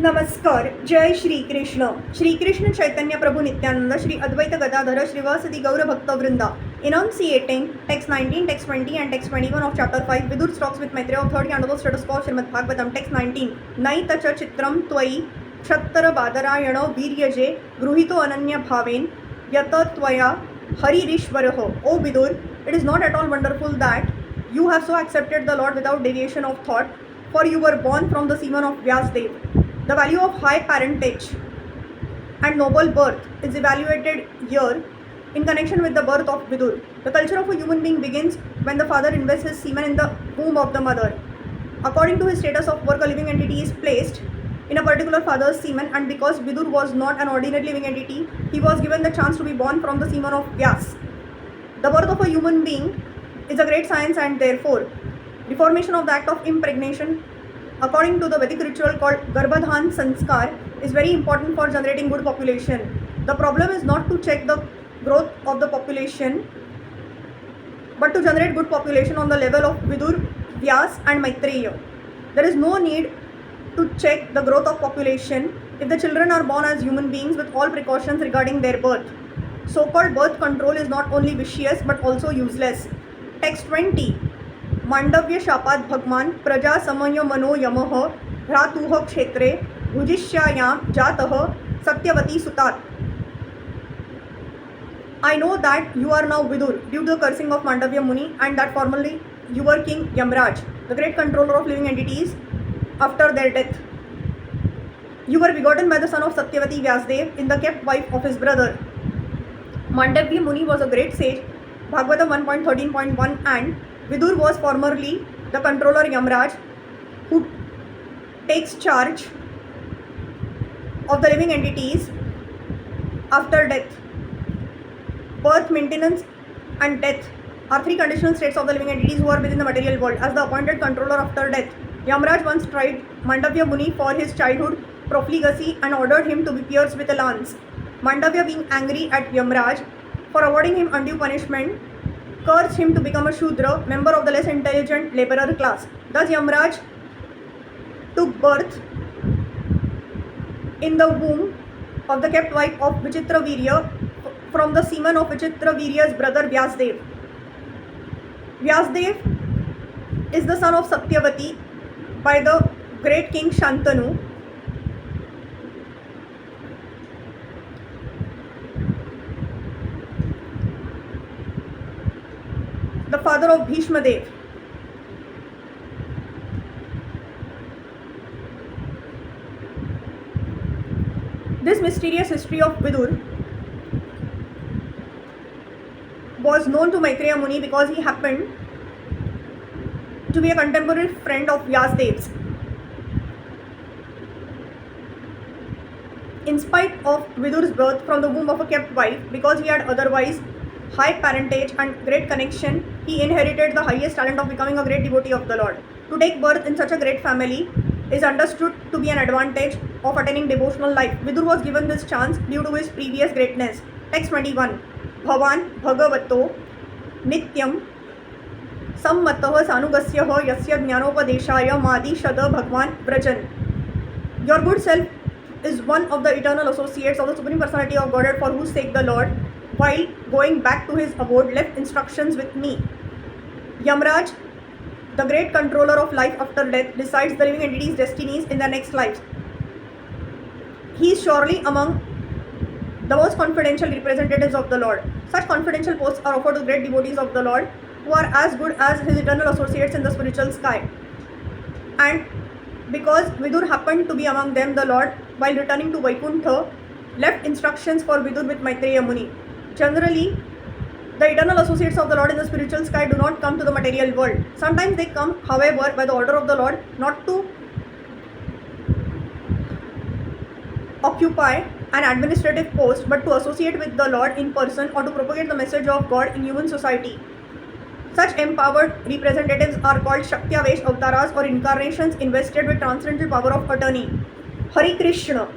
नमस्कार. जय श्रीकृष्ण. श्रीकृष्ण चैतन्य प्रभु Nityanand, Shri Advaita Gadadhara, Shrivasadi Gaura Bhakta Vrinda. Enunciating text 19, text 20 and text 21 of chapter 5, Vidur talks with Maitreya of third canto of status quo Srimad Bhagavatam. Text 19. Naitacha chitram tvai kshattara badarayana viryaje gruhito ananya bhaven yata tvaya haririshvaraho. O Vidur, it is not at all wonderful that you have so accepted the Lord without deviation of thought, for you were born from the semen of Vyasdev. The value of high parentage and noble birth is evaluated here in connection with the birth of Vidur. The culture of a human being begins when the father invests his semen in the womb of the mother. According to his status of work, a living entity is placed in a particular father's semen, and because Vidur was not an ordinary living entity, he was given the chance to be born from the semen of Vyas. The birth of a human being is a great science, and therefore reformation of the act of impregnation according to the Vedic ritual called Garbhadhan Sanskar is very important for generating good population. The problem is not to check the growth of the population, but to generate good population on the level of Vidur, Vyas and Maitreya. There is no need to check the growth of population if the children are born as human beings with all precautions regarding their birth. So-called birth control is not only vicious but also useless. Text 20. Mandavya शापात भगवान प्रजा समय मनो यमः भ्रातुः क्षेत्रे भुजिष्यायां जातः Satyavati सुतात. I know that you are now Vidur due to the cursing of Mandavya Muni, and that formerly you were King Yamraj, the great controller of living entities after their death. You were begotten by the son of Satyavati Vyasdev in the kept wife of his brother. Mandavya Muni was a great sage, Bhagavatam 1.13.1, and Vidur was formerly the controller Yamraj who takes charge of the living entities after death. Birth, maintenance and death are three conditional states of the living entities who are within the material world. As the appointed controller after death, Yamraj once tried Mandavya Muni for his childhood profligacy and ordered him to be pierced with a lance. Mandavya, being angry at Yamraj for awarding him undue punishment, cursed him to become a Shudra, member of the less intelligent laborer class. Thus Yamraj took birth in the womb of the kept wife of Vichitra Virya from the semen of Vichitra Virya's brother Vyasdev. Vyasdev is the son of Satyavati by the great king Shantanu. The father of Bhishma Dev. This mysterious history of Vidur was known to Maitreya Muni because he happened to be a contemporary friend of Vyasdev's. In spite of Vidur's birth from the womb of a kept wife, because he had otherwise high parentage and great connection, he inherited the highest talent of becoming a great devotee of the Lord. To take birth in such a great family is understood to be an advantage of attaining devotional life. Vidur was given this chance due to his previous greatness. Text 21. Bhavan Bhagavato Nityam Sammatah Sanugasyaha Yasya Jnanopadeshaya Madi Shada Bhagwan Vrajan. Your good self is one of the eternal associates of the Supreme Personality of Godhead, for whose sake the Lord, while going back to his abode, left instructions with me. Yamraj, the great controller of life after death, decides the living entities' destinies in their next lives. He is surely among the most confidential representatives of the Lord. Such confidential posts are offered to great devotees of the Lord who are as good as his eternal associates in the spiritual sky. And because Vidur happened to be among them, the Lord, while returning to Vaikuntha, left instructions for Vidur with Maitreya Muni. Generally, the eternal associates of the Lord in the spiritual sky do not come to the material world. Sometimes they come, however, by the order of the Lord, not to occupy an administrative post, but to associate with the Lord in person or to propagate the message of God in human society. Such empowered representatives are called Shaktyavesh Avtaras, or incarnations invested with transcendental power of attorney. Hari Krishna.